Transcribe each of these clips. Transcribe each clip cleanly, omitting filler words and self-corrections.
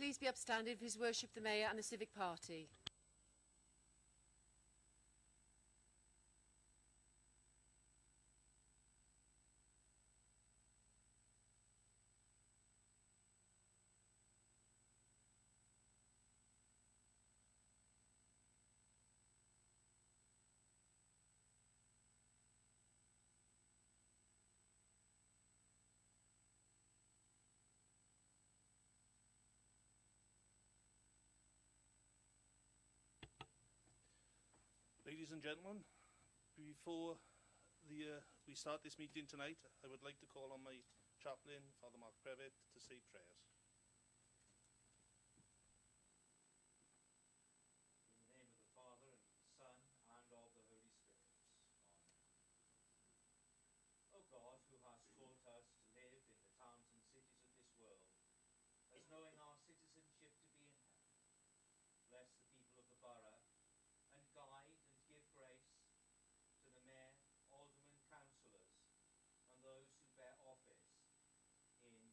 please be upstanding for His Worship the Mayor and the Civic Party. Ladies and gentlemen, before we start this meeting tonight, I would like to call on my chaplain, Father Mark Previtt, to say prayers. In the name of the Father, and of the Son, and of the Holy Spirit. Amen. O God, who hast taught us to live in the towns and cities of this world, as knowing our citizenship to be in heaven, bless the people of the borough, and guide and give grace to the mayor, aldermen, councillors, and those who bear office in the same.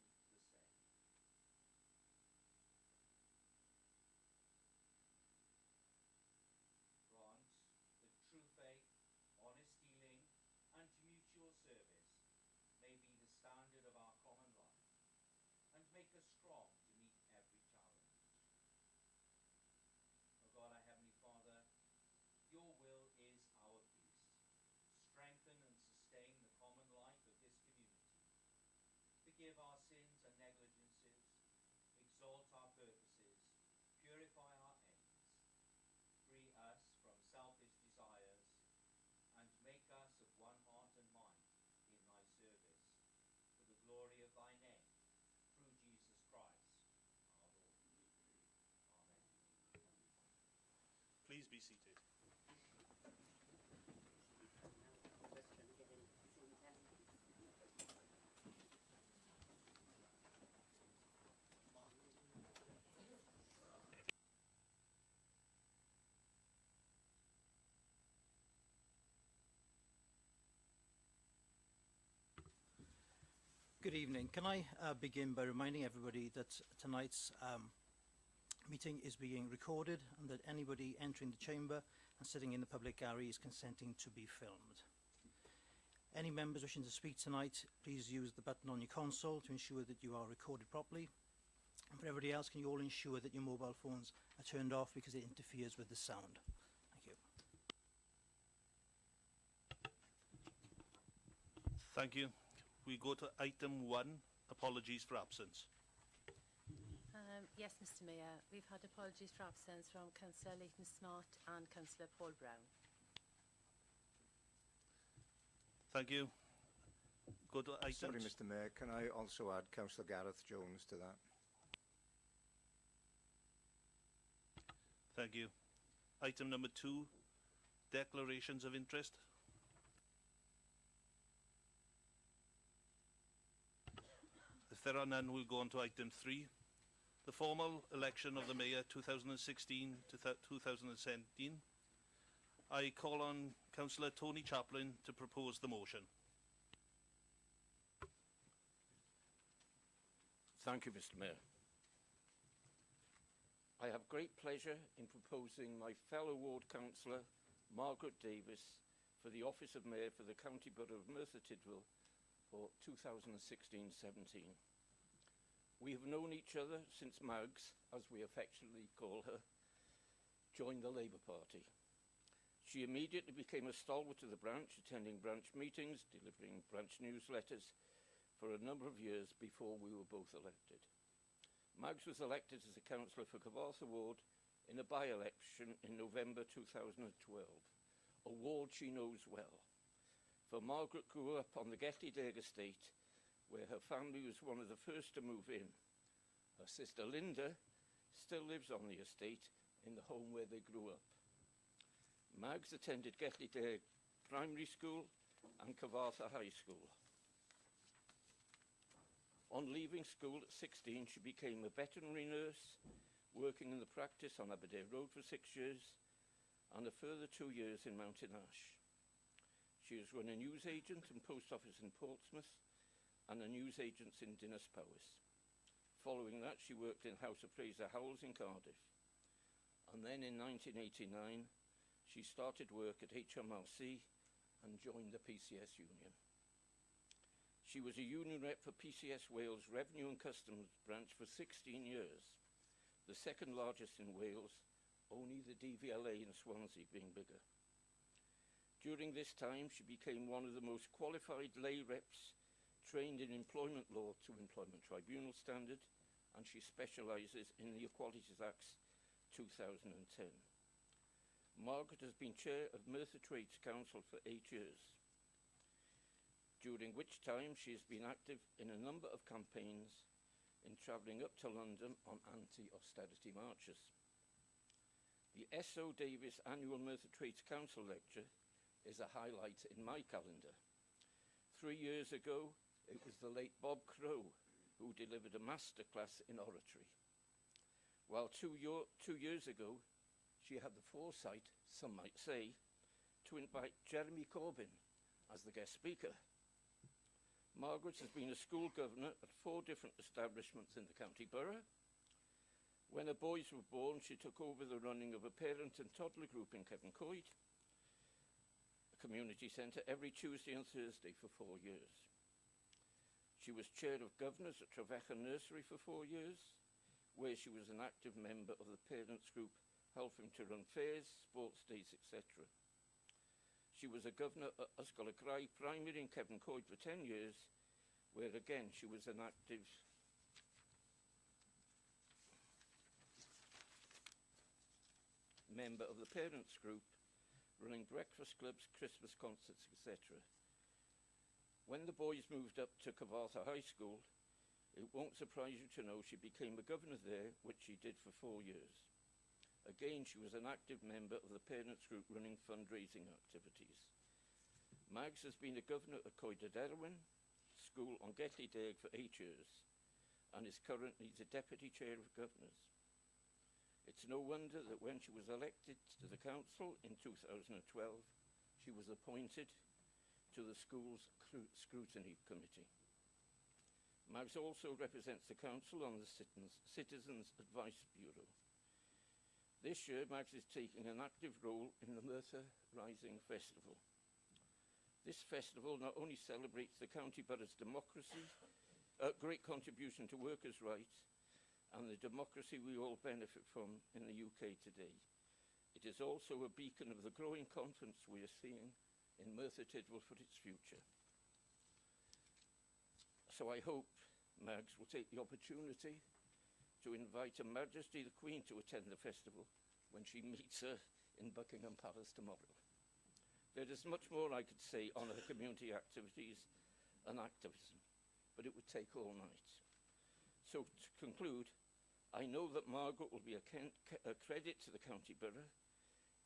Grant that true faith, honest dealing, and mutual service may be the standard of our common life, and make us strong to meet every challenge. O God, our Heavenly Father, your will is our peace. Strengthen and sustain the common life of this community. Forgive our sins and negligences. Exalt our purposes. Purify our aims. Free us from selfish desires. And make us of one heart and mind in thy service, for the glory of thy name, through Jesus Christ, our Lord. Amen. Please be seated. Good evening. Can I begin by reminding everybody that tonight's meeting is being recorded and that anybody entering the chamber and sitting in the public gallery is consenting to be filmed. Any members wishing to speak tonight, please use the button on your console to ensure that you are recorded properly. And for everybody else, can you all ensure that your mobile phones are turned off because it interferes with the sound? Thank you. Thank you. We go to item 1, apologies for absence. Yes, Mr Mayor, we've had apologies for absence from Councillor Leighton Smart and Councillor Paul Brown. Thank you. Go to items. Sorry, Mr Mayor, can I also add Councillor Gareth Jones to that? Thank you. Item number 2, declarations of interest. If there are none, we'll go on to item 3. The formal election of the Mayor 2016 to 2017. I call on Councillor Tony Chaplin to propose the motion. Thank you, Mr Mayor. I have great pleasure in proposing my fellow ward councillor, Margaret Davis, for the office of Mayor for the County Borough of Merthyr Tydfil for 2016-17. We have known each other since Mags, as we affectionately call her, joined the Labour Party. She immediately became a stalwart of the branch, attending branch meetings, delivering branch newsletters for a number of years before we were both elected. Mags was elected as a councillor for Galsworthy ward in a by-election in November 2012, a ward she knows well. For Margaret grew up on the Galsworthy estate, where her family was one of the first to move in. Her sister Linda still lives on the estate in the home where they grew up. Mags attended Galsworthy Primary School and Cllr High School. On leaving school at 16, she became a veterinary nurse, working in the practice on Aberdare Road for 6 years, and a further 2 years in Mountain Ash. She has run a newsagent and post office in Portsmouth, and a newsagent in Dinas Powys. Following that, she worked in House Appraiser Howells in Cardiff. And then in 1989, she started work at HMRC and joined the PCS Union. She was a union rep for PCS Wales Revenue and Customs branch for 16 years, the second largest in Wales, only the DVLA in Swansea being bigger. During this time, she became one of the most qualified lay reps trained in employment law to Employment Tribunal standard, and she specialises in the Equalities Acts 2010. Margaret has been chair of Merthyr Trades Council for 8 years, during which time she has been active in a number of campaigns in travelling up to London on anti-austerity marches. The S.O. Davis Annual Merthyr Trades Council lecture is a highlight in my calendar. 3 years ago, it was the late Bob Crow who delivered a masterclass in oratory. While 2 years ago, she had the foresight, some might say, to invite Jeremy Corbyn as the guest speaker. Margaret has been a school governor at 4 different establishments in the county borough. When her boys were born, she took over the running of a parent and toddler group in Kevin Coyd, a community centre, every Tuesday and Thursday for 4 years. She was chair of governors at Trevecca Nursery for 4 years, where she was an active member of the parents group helping to run fairs, sports days, etc. She was a governor at Cllr Primary in Kevin Coyd for 10 years, where again she was an active member of the parents group, running breakfast clubs, Christmas concerts, etc. When the boys moved up to Cyfarthfa High School, it won't surprise you to know she became a governor there, which she did for 4 years. Again, she was an active member of the parents group running fundraising activities. Mags has been a governor at Coed Derwyn School on Gelli Deg for 8 years and is currently the deputy chair of governors. It's no wonder that when she was elected to the council in 2012, she was appointed to the school's scrutiny committee. Mags also represents the council on the Citizens Advice Bureau. This year, Mags is taking an active role in the Merthyr Rising Festival. This festival not only celebrates the county borough's democracy, great contribution to workers' rights, and the democracy we all benefit from in the UK today, it is also a beacon of the growing confidence we are seeing in Merthyr Tydfil for its future. So I hope Mags will take the opportunity to invite Her Majesty the Queen to attend the festival when she meets her in Buckingham Palace tomorrow. There is much more I could say on her community activities and activism, but it would take all night. So to conclude, I know that Margaret will be a credit to the county borough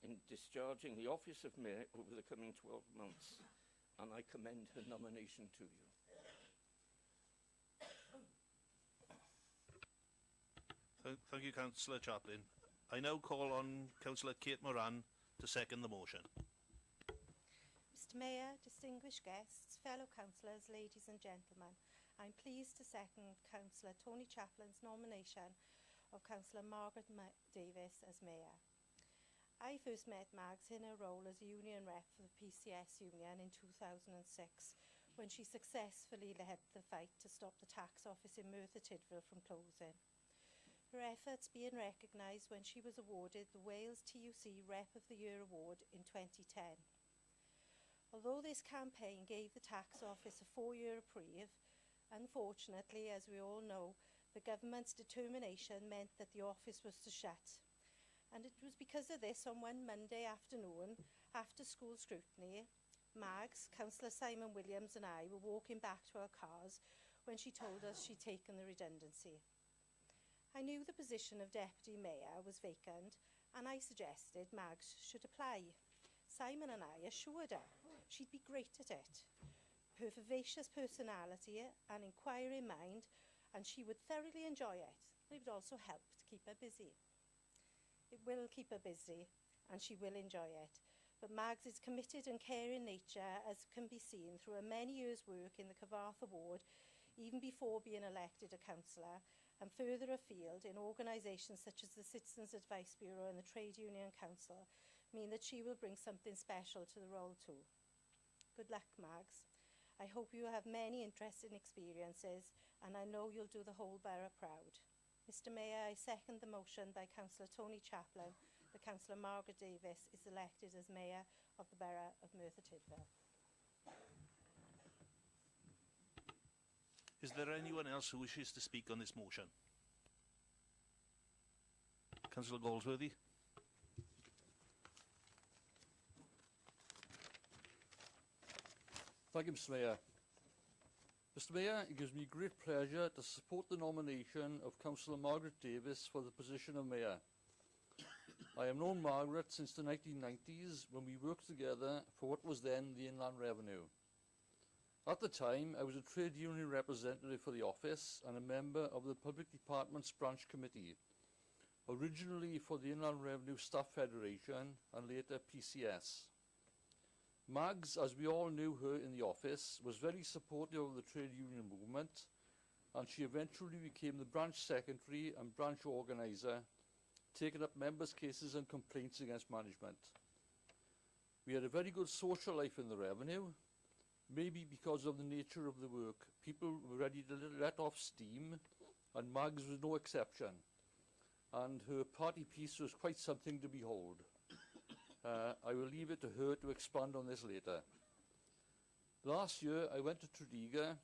in discharging the office of mayor over the coming 12 months, and I commend her nomination to you. Thank you, Councillor Chaplin. I now call on Councillor Moran to second the motion. Mr Mayor, distinguished guests, fellow councillors, ladies and gentlemen, I'm pleased to second Councillor Tony Chaplin's nomination of Councillor Margaret Davis as Mayor. I first met Mags in her role as a union rep for the PCS Union in 2006, when she successfully led the fight to stop the tax office in Merthyr Tydfil from closing. Her efforts being recognised when she was awarded the Wales TUC Rep of the Year Award in 2010. Although this campaign gave the tax office a 4-year reprieve, unfortunately, as we all know, the government's determination meant that the office was to shut. And it was because of this, on one Monday afternoon, after school scrutiny, Mags, Councillor Simon Williams and I were walking back to our cars when she told us she'd taken the redundancy. I knew the position of Deputy Mayor was vacant, and I suggested Mags should apply. Simon and I assured her she'd be great at it. Her vivacious personality and inquiring mind, and she would thoroughly enjoy it. It would also help to keep her busy. It will keep her busy, and she will enjoy it. But Mags is committed and caring nature, as can be seen through her many years' work in the Cyfarthfa ward, even before being elected a councillor, and further afield in organisations such as the Citizens Advice Bureau and the Trade Union Council mean that she will bring something special to the role too. Good luck, Mags. I hope you have many interesting experiences, and I know you'll do the whole borough proud. Mr Mayor, I second the motion by Councillor Tony Chaplin that Councillor Margaret Davies is elected as Mayor of the Borough of Merthyr Tydfil. Is there anyone else who wishes to speak on this motion? Councillor Galsworthy. Thank you, Mr Mayor. Mr Mayor, it gives me great pleasure to support the nomination of Councillor Margaret Davies for the position of Mayor. I have known Margaret since the 1990s when we worked together for what was then the Inland Revenue. At the time, I was a trade union representative for the office and a member of the Public Departments Branch Committee, originally for the Inland Revenue Staff Federation and later PCS. Mags, as we all knew her in the office, was very supportive of the trade union movement, and she eventually became the branch secretary and branch organiser, taking up members' cases and complaints against management. We had a very good social life in the revenue, maybe because of the nature of the work. People were ready to let off steam, and Mags was no exception, and her party piece was quite something to behold. I will leave it to her to expand on this later. Last year, I went to Tredegar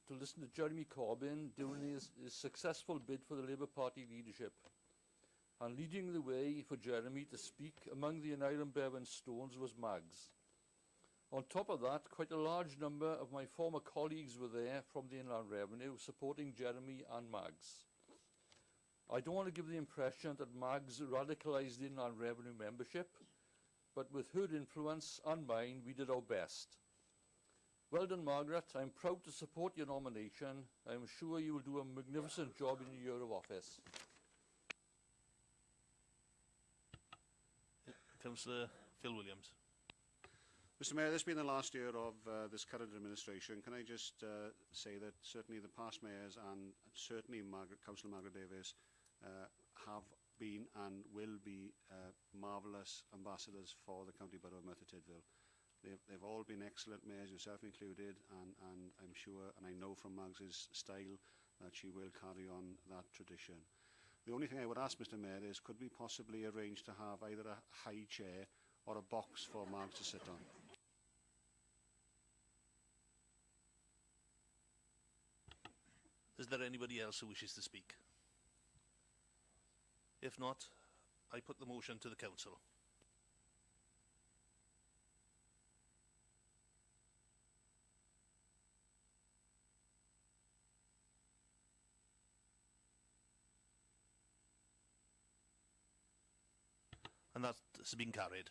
to listen to Jeremy Corbyn doing his successful bid for the Labour Party leadership. And leading the way for Jeremy to speak among the Iron Bevan Stones was Mags. On top of that, quite a large number of my former colleagues were there from the Inland Revenue, supporting Jeremy and Mags. I don't want to give the impression that Mags radicalised the Inland Revenue membership, but with her influence and mine, we did our best. Well done, Margaret. I'm proud to support your nomination. I'm sure you will do a magnificent job in your year of office. Councillor Phil Williams. Mr Mayor, this has been the last year of this current administration. Can I just say that certainly the past mayors and certainly Councillor Margaret Davies have been and will be marvellous ambassadors for the County Borough of Merthyr Tydfil. They've all been excellent mayors, yourself included, and I'm sure, and I know from Mags's style, that she will carry on that tradition. The only thing I would ask, Mr Mayor, is could we possibly arrange to have either a high chair or a box for Mags to sit on? Is there anybody else who wishes to speak? If not, I put the motion to the council. And that has been carried.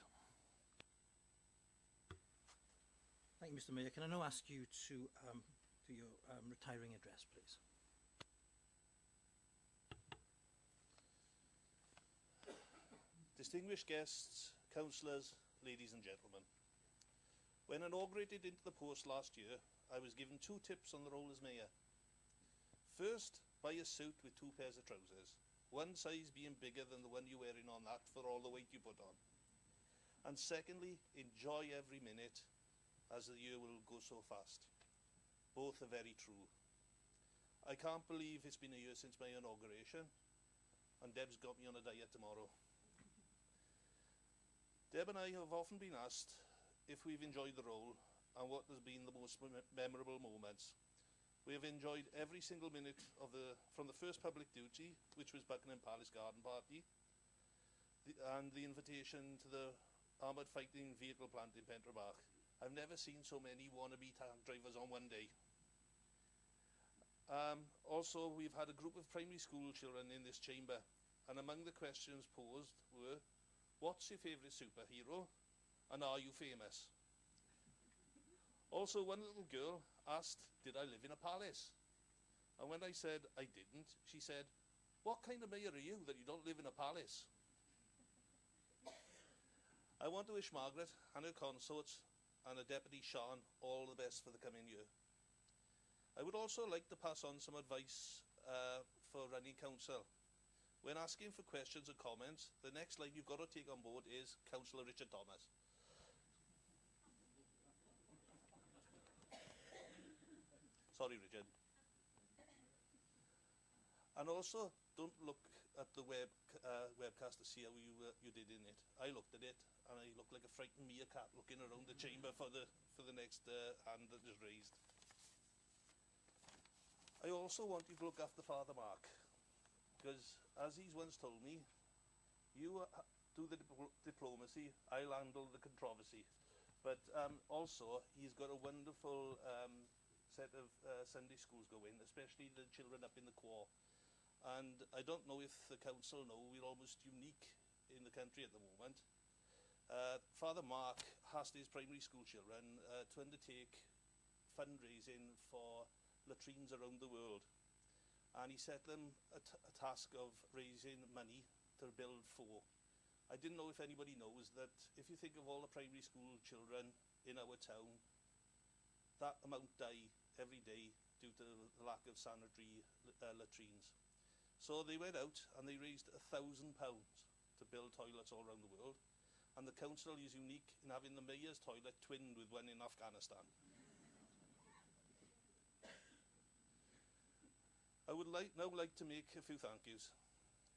Thank you, Mr Mayor. Can I now ask you to do your retiring address, please? Distinguished guests, councillors, ladies and gentlemen. When inaugurated into the post last year, I was given 2 tips on the role as mayor. First, buy a suit with 2 pairs of trousers, one size being bigger than the one you're wearing on that for all the weight you put on. And secondly, enjoy every minute, as the year will go so fast. Both are very true. I can't believe it's been a year since my inauguration, and Deb's got me on a diet tomorrow. Deb and I have often been asked if we've enjoyed the role and what has been the most memorable moments. We have enjoyed every single minute of from the first public duty, which was Buckingham Palace Garden Party, and the invitation to the Armoured Fighting Vehicle plant in Pentrabach. I've never seen so many wannabe tank drivers on one day. Also, we've had a group of primary school children in this chamber, and among the questions posed were, what's your favourite superhero, and are you famous? Also, one little girl asked, did I live in a palace? And when I said I didn't, she said, what kind of mayor are you that you don't live in a palace? I want to wish Margaret and her consorts and her deputy Sean all the best for the coming year. I would also like to pass on some advice for running council. When asking for questions and comments, the next line you've got to take on board is Councillor Richard Thomas. Sorry, Richard. And also, don't look at the webcast to see how you did in it. I looked at it, and I looked like a frightened meerkat looking around the chamber for the next hand that is raised. I also want you to look after Father Mark, because as he's once told me, you do the diplomacy, I'll handle the controversy. But also, he's got a wonderful set of Sunday schools going, especially the children up in the Clir. And I don't know if the council know, we're almost unique in the country at the moment. Father Mark asked his primary school children to undertake fundraising for latrines around the world. And he set them a task of raising money to build 4. I didn't know if anybody knows that if you think of all the primary school children in our town, that amount die every day due to the lack of sanitary latrines. So they went out and they raised £1,000 to build toilets all around the world. And the council is unique in having the mayor's toilet twinned with one in Afghanistan. I would now like to make a few thank yous.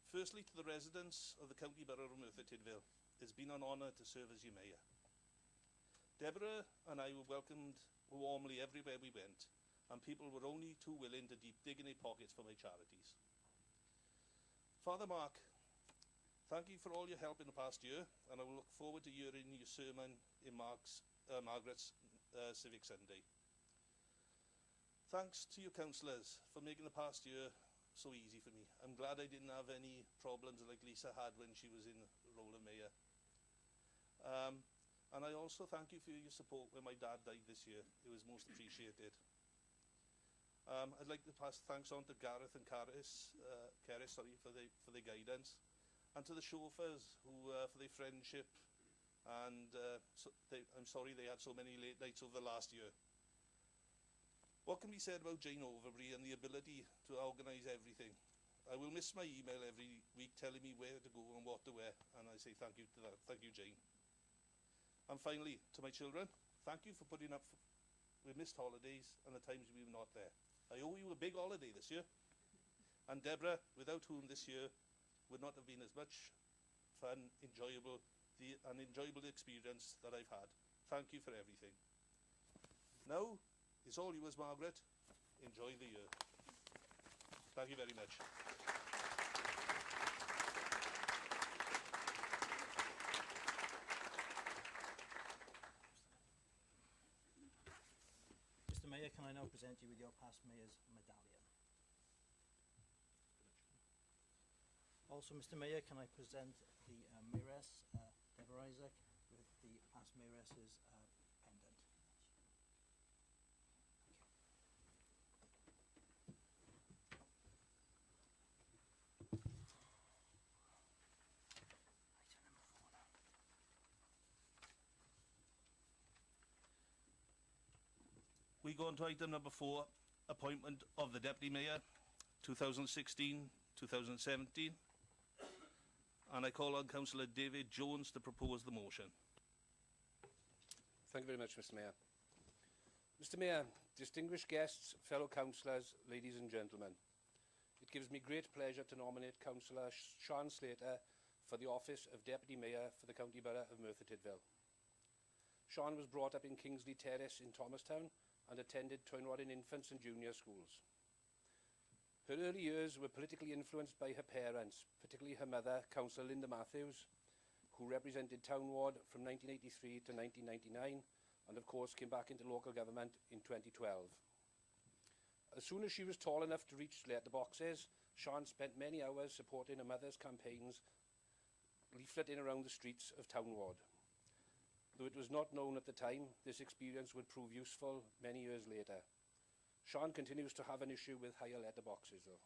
Firstly, to the residents of the County Borough of Merthyr Tydfil. It's been an honour to serve as your mayor. Deborah and I were welcomed warmly everywhere we went, and people were only too willing to dig in their pockets for my charities. Father Mark, thank you for all your help in the past year, and I will look forward to hearing your sermon in Margaret's Civic Sunday. Thanks to your councillors for making the past year so easy for me. I'm glad I didn't have any problems like Lisa had when she was in the role of mayor. And I also thank you for your support when my dad died this year. It was most appreciated. I'd like to pass thanks on to Gareth and Keris, for the guidance, and to the chauffeurs who for their friendship. And I'm sorry they had so many late nights over the last year. What can be said about Jane Overbury and the ability to organise everything? I will miss my email every week telling me where to go and what to wear, and I say thank you to that. Thank you, Jane. And finally, to my children, thank you for putting up with missed holidays and the times we were not there. I owe you a big holiday this year. And Deborah, without whom this year would not have been as much fun, enjoyable experience that I've had. Thank you for everything. Now, it's all yours, Margaret. Enjoy the year. Thank you very much. Mr. Mayor, can I now present you with your past mayor's medallion? Also, Mr. Mayor, can I present the mayoress, Deborah Isaac, with the past mayoress's pendant? We go on to item number 4, appointment of the Deputy Mayor, 2016-2017. And I call on Councillor David Jones to propose the motion. Thank you very much, Mr. Mayor. Mr. Mayor, distinguished guests, fellow councillors, ladies and gentlemen, it gives me great pleasure to nominate Councillor Sean Slater for the office of Deputy Mayor for the County Borough of Merthyr Tydfil. Sean was brought up in Kingsley Terrace in Thomastown and attended Toynwadin Infants and Junior Schools. Her early years were politically influenced by her parents, particularly her mother, Councillor Linda Matthews, who represented Town Ward from 1983 to 1999, and of course came back into local government in 2012. As soon as she was tall enough to reach letterboxes, Sean spent many hours supporting her mother's campaigns, leafleting around the streets of Town Ward. Though it was not known at the time, this experience would prove useful many years later. Sean continues to have an issue with higher letterboxes, though.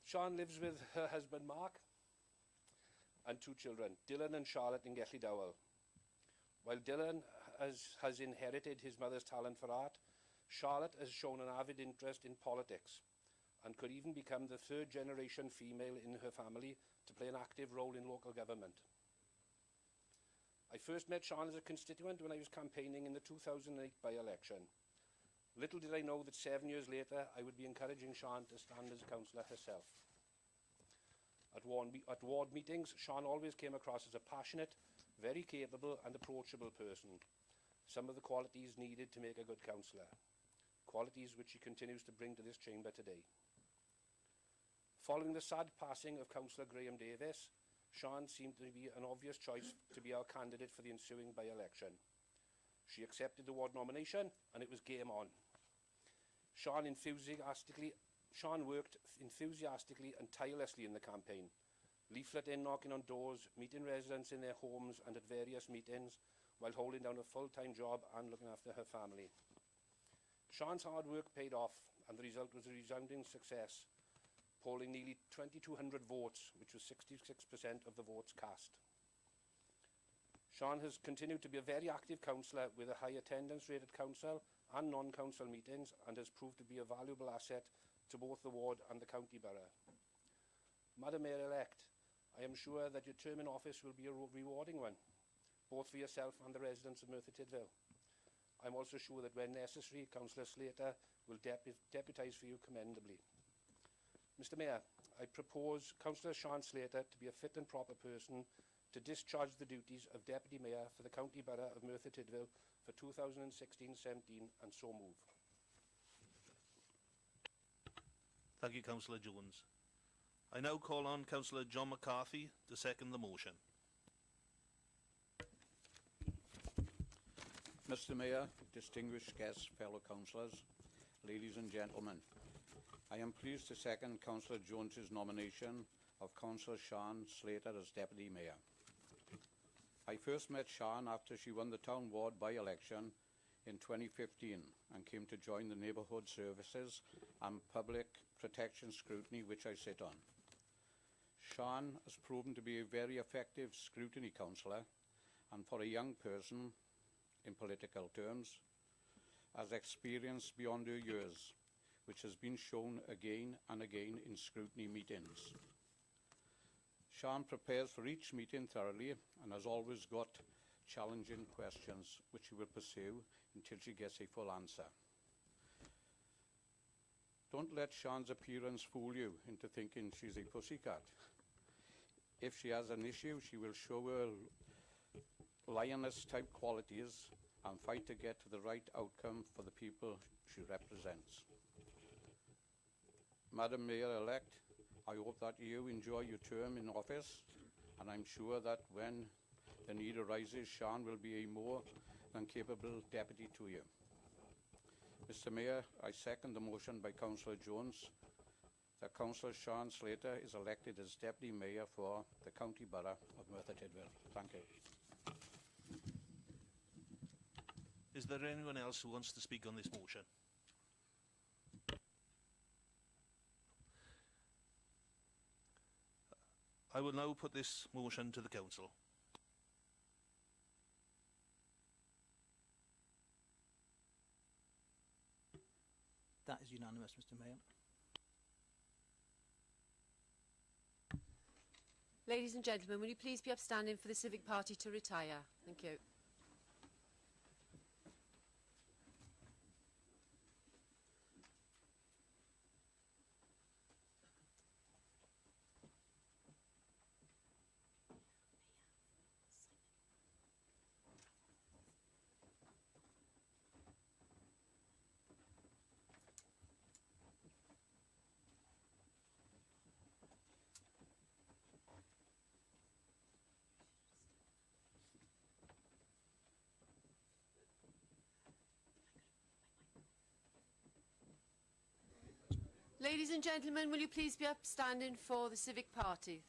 Sean lives with her husband, Mark, and 2 children, Dylan and Charlotte in Gelli Dowell. While Dylan has inherited his mother's talent for art, Charlotte has shown an avid interest in politics and could even become the third-generation female in her family to play an active role in local government. I first met Sian as a constituent when I was campaigning in the 2008 by-election. Little did I know that 7 years later I would be encouraging Sian to stand as councillor herself. At ward meetings, Sian always came across as a passionate, very capable and approachable person, some of the qualities needed to make a good councillor, qualities which she continues to bring to this chamber today. Following the sad passing of Councillor Graham Davis, Sian seemed to be an obvious choice to be our candidate for the ensuing by-election. She accepted the ward nomination and it was game on. Sian worked enthusiastically and tirelessly in the campaign, leafleting, knocking on doors, meeting residents in their homes and at various meetings, while holding down a full-time job and looking after her family. Sian's hard work paid off, and the result was a resounding success, polling nearly 2,200 votes, which was 66% of the votes cast. Sian has continued to be a very active councillor with a high attendance rate at council and non-council meetings, and has proved to be a valuable asset to both the ward and the county borough. Madam Mayor-elect, I am sure that your term in office will be a rewarding one, both for yourself and the residents of Merthyr Tydfil. I'm also sure that when necessary, Councillor Slater will deputise for you commendably. Mr Mayor, I propose Councillor Sian Slater to be a fit and proper person to discharge the duties of Deputy Mayor for the County Borough of Merthyr Tydfil for 2016-17 and so move. Thank you, Councillor Jones. I now call on Councillor John McCarthy to second the motion. Mr Mayor, distinguished guests, fellow councillors, ladies and gentlemen, I am pleased to second Councillor Jones's nomination of Councillor Sian Slater as Deputy Mayor. I first met Sian after she won the Town Ward by-election in 2015 and came to join the Neighbourhood Services and Public Protection Scrutiny, which I sit on. Sian has proven to be a very effective scrutiny councillor, and for a young person, in political terms, has experience beyond her years, which has been shown again and again in scrutiny meetings. Sian prepares for each meeting thoroughly and has always got challenging questions which she will pursue until she gets a full answer. Don't let Sian's appearance fool you into thinking she's a pussycat. If she has an issue, she will show her lioness-type qualities and fight to get to the right outcome for the people she represents. Madam Mayor-elect, I hope that you enjoy your term in office, and I'm sure that when the need arises, Sian will be a more than capable deputy to you. Mr Mayor, I second the motion by Councillor Jones that Councillor Sian Slater is elected as Deputy Mayor for the County Borough of Merthyr Tydfil. Thank you. Is there anyone else who wants to speak on this motion? I will now put this motion to the Council. That is unanimous, Mr Mayor. Ladies and gentlemen, will you please be upstanding for the Civic Party to retire? Thank you. Ladies and gentlemen, will you please be upstanding for the Civic Party?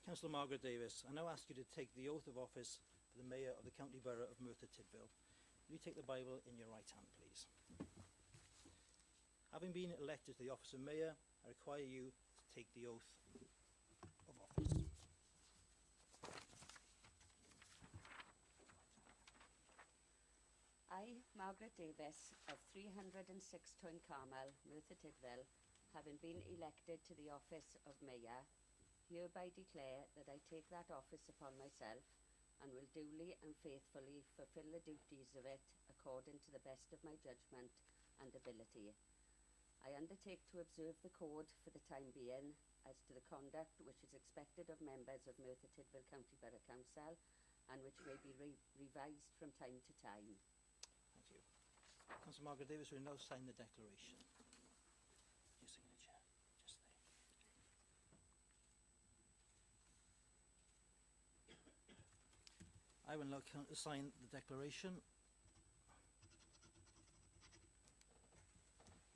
Councillor Margaret Davis, I now ask you to take the oath of office for the Mayor of the County Borough of Merthyr Tydfil. Will you take the Bible in your right hand, please? Having been elected to the office of Mayor, I require you to take the oath of office. I, Margaret Davis, of 306 Carmel, Merthyr Tydfil, having been elected to the office of Mayor, hereby declare that I take that office upon myself and will duly and faithfully fulfil the duties of it according to the best of my judgment and ability. I undertake to observe the code for the time being as to the conduct which is expected of members of Merthyr Tydfil County Borough Council and which may be revised from time to time. Thank you. Councillor Margaret Davis will now sign the declaration. Your signature, just there. I will now sign the declaration.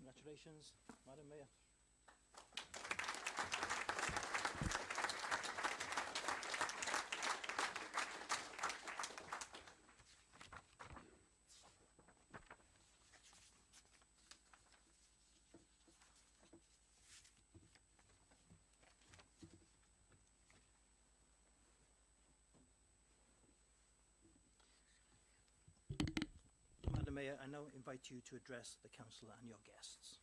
Congratulations, Madam Mayor. Madam Mayor, I now invite you to address the Council and your guests.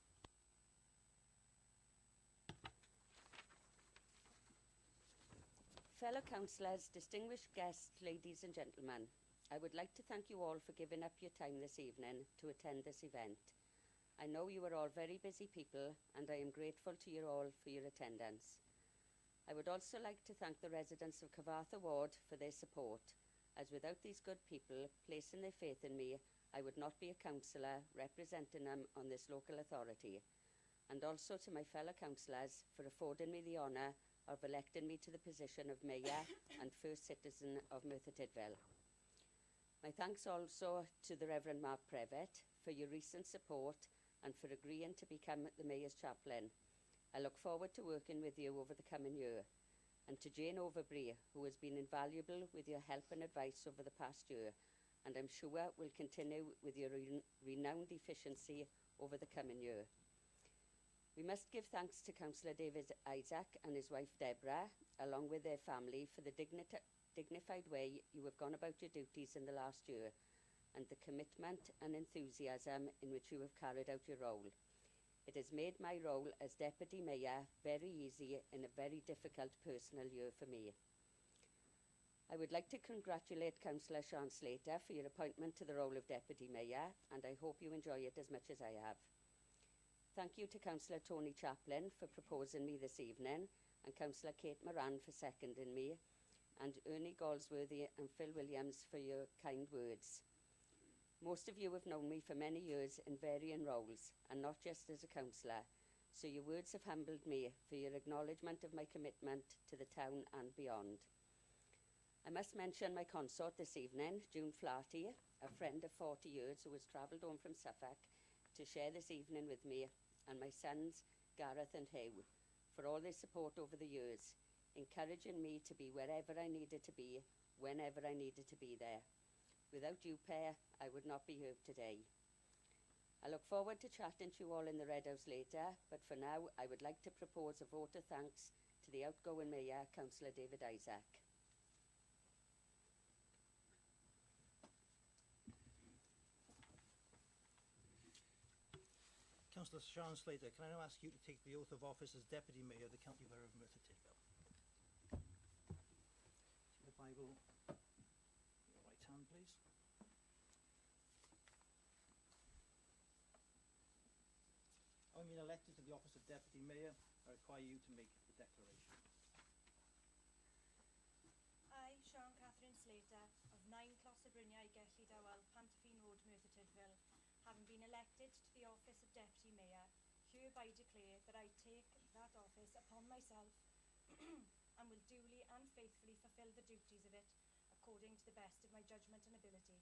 Fellow councillors, distinguished guests, ladies and gentlemen, I would like to thank you all for giving up your time this evening to attend this event. I know you are all very busy people and I am grateful to you all for your attendance. I would also like to thank the residents of Carmarthen Ward for their support, as without these good people placing their faith in me, I would not be a councillor representing them on this local authority, and also to my fellow councillors for affording me the honour of electing me to the position of Mayor and first citizen of Merthyr Tydfil. My thanks also to the Reverend Mark Previtt for your recent support and for agreeing to become the Mayor's Chaplain. I look forward to working with you over the coming year. And to Jane Overbury, who has been invaluable with your help and advice over the past year, and I'm sure will continue with your renowned efficiency over the coming year. We must give thanks to Councillor David Isaac and his wife Deborah, along with their family, for the dignified way you have gone about your duties in the last year, and the commitment and enthusiasm in which you have carried out your role. It has made my role as Deputy Mayor very easy in a very difficult personal year for me. I would like to congratulate Councillor Sean Slater for your appointment to the role of Deputy Mayor, and I hope you enjoy it as much as I have. Thank you to Councillor Tony Chaplin for proposing me this evening, and Councillor Kate Moran for seconding me, and Ernie Galsworthy and Phil Williams for your kind words. Most of you have known me for many years in varying roles, and not just as a councillor, so your words have humbled me for your acknowledgement of my commitment to the town and beyond. I must mention my consort this evening, June Flaherty, a friend of 40 years who has travelled home from Suffolk to share this evening with me, and my sons, Gareth and Hugh, for all their support over the years, encouraging me to be wherever I needed to be, whenever I needed to be there. Without you pair, I would not be here today. I look forward to chatting to you all in the Red House later, but for now I would like to propose a vote of thanks to the outgoing Mayor, Councillor David Isaac. Councillor Sean Slater, can I now ask you to take the oath of office as Deputy Mayor of the County Borough of Merthyr Tydfil? The Bible, your right hand, please. Having been elected to the office of Deputy Mayor, I require you to make the declaration. I, Sean Catherine Slater, of 9 Closabryniau, Gelli Dawel, Pantyffin Road, Merthyr Tydfil, having been elected to the office of Deputy Mayor, hereby declare that I take that office upon myself and will duly and faithfully fulfil the duties of it according to the best of my judgment and ability.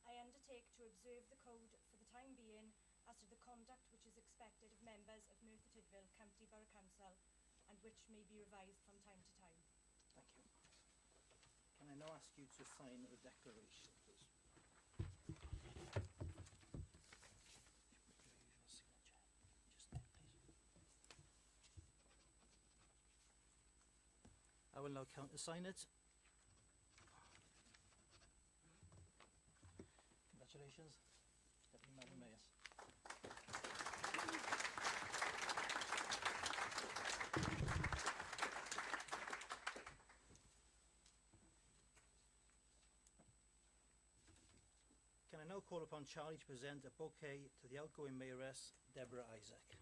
I undertake to observe the code for the time being as to the conduct which is expected of members of Merthyr Tydfil County Borough Council and which may be revised from time to time. Thank you to sign the declaration, please. I will now countersign it. Congratulations, Deputy Madam Mayor. Can I now call upon Charlie to present a bouquet to the outgoing Mayoress, Deborah Isaac.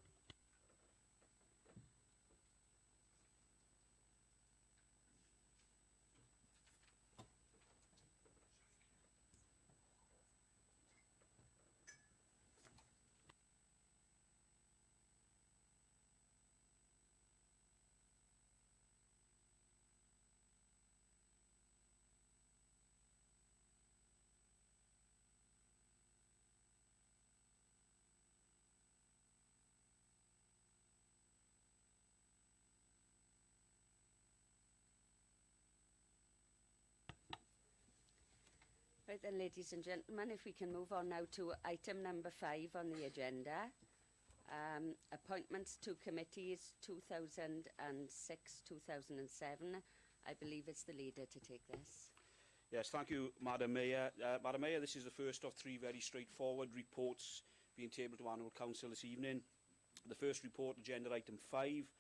Right then, ladies and gentlemen, if we can move on now to item number 5 on the agenda. Appointments to committees 2006-2007. I believe it's the leader to take this. Yes, thank you, Madam Mayor. Madam Mayor, this is the first of 3 very straightforward reports being tabled to Annual Council this evening. The first report, agenda item 5,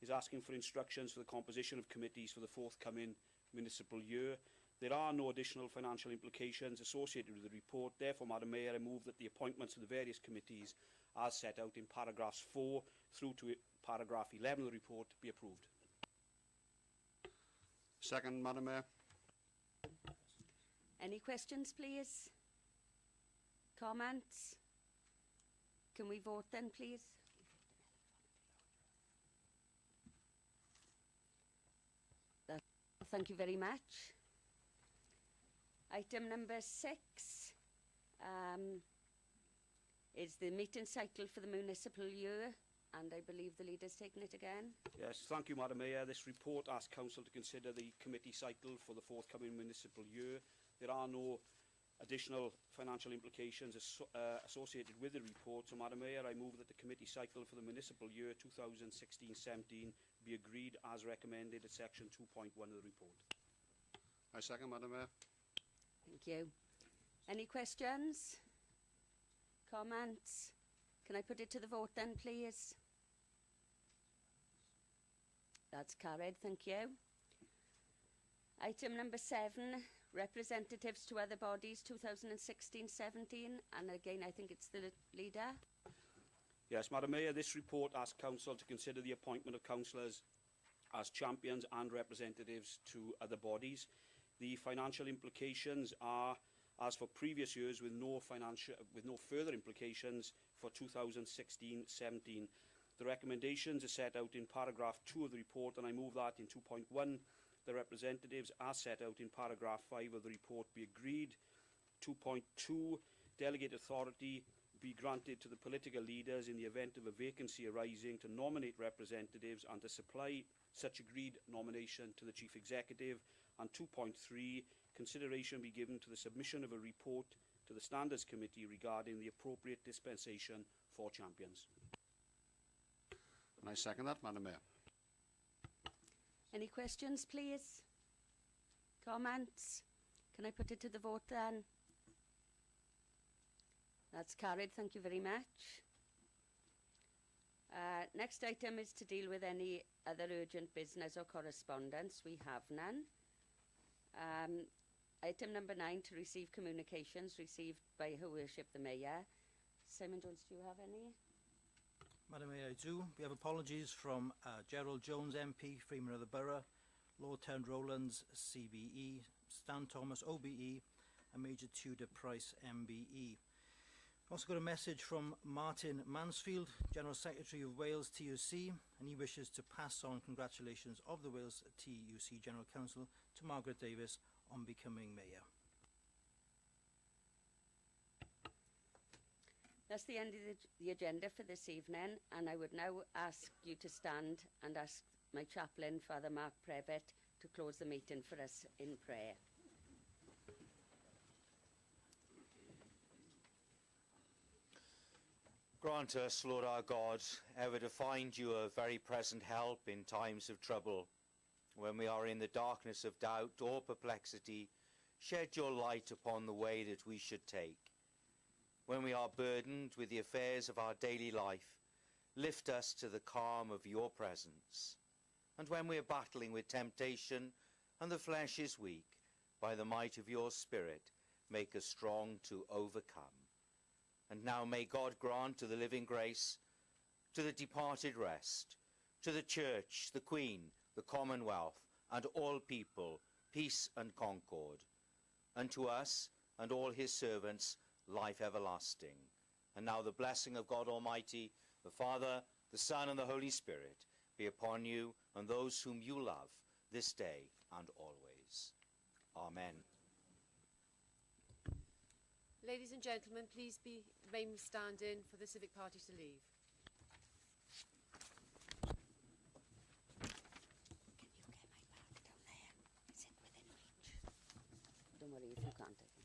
is asking for instructions for the composition of committees for the forthcoming municipal year. There are no additional financial implications associated with the report. Therefore, Madam Mayor, I move that the appointments of the various committees as set out in paragraphs 4 through to paragraph 11 of the report be approved. Second, Madam Mayor. Any questions, please? Comments? Can we vote then, please? Thank you very much. Item number 6 is the meeting cycle for the municipal year, and I believe the leader's taking it again. Yes, thank you, Madam Mayor. This report asks Council to consider the committee cycle for the forthcoming municipal year. There are no additional financial implications associated with the report. So, Madam Mayor, I move that the committee cycle for the municipal year 2016-17 be agreed as recommended at section 2.1 of the report. I second, Madam Mayor. Thank you. Any questions? Comments? Can I put it to the vote then, please? That's carried, thank you. Item number 7, representatives to other bodies 2016-17, and again I think it's the leader. Yes, Madam Mayor, this report asks Council to consider the appointment of councillors as champions and representatives to other bodies. The financial implications are as for previous years, with no further implications for 2016-17. The recommendations are set out in paragraph 2 of the report, and I move that in 2.1 the representatives as set out in paragraph 5 of the report be agreed. 2.2 delegate authority be granted to the political leaders in the event of a vacancy arising to nominate representatives and to supply such agreed nomination to the Chief Executive. And 2.3, consideration be given to the submission of a report to the Standards Committee regarding the appropriate dispensation for champions. And I second that, Madam Mayor. Any questions, please? Comments? Can I put it to the vote then? That's carried, thank you very much. Next item is to deal with any other urgent business or correspondence. We have none. Item number 9, to receive communications received by Her Worship the Mayor. Simon Jones, do you have any? Madam Mayor, I do. We have apologies from Gerald Jones MP, Freeman of the Borough, Lord Town Rowlands CBE, Stan Thomas OBE, and Major Tudor Price MBE. Also got a message from Martin Mansfield, General Secretary of Wales TUC, and he wishes to pass on congratulations of the Wales TUC General Council to Margaret Davis on becoming Mayor. That's the end of the agenda for this evening, and I would now ask you to stand and ask my chaplain, Father Mark Previtt, to close the meeting for us in prayer. Grant us, Lord our God, ever to find you a very present help in times of trouble. When we are in the darkness of doubt or perplexity, shed your light upon the way that we should take. When we are burdened with the affairs of our daily life, lift us to the calm of your presence. And when we are battling with temptation and the flesh is weak, by the might of your Spirit, make us strong to overcome. And now may God grant to the living grace, to the departed rest, to the Church, the Queen, the Commonwealth, and all people, peace and concord. And to us and all his servants, life everlasting. And now the blessing of God Almighty, the Father, the Son, and the Holy Spirit be upon you and those whom you love this day and always. Amen. Ladies and gentlemen, please remain standing for the Civic Party to leave. Don't worry if you can't.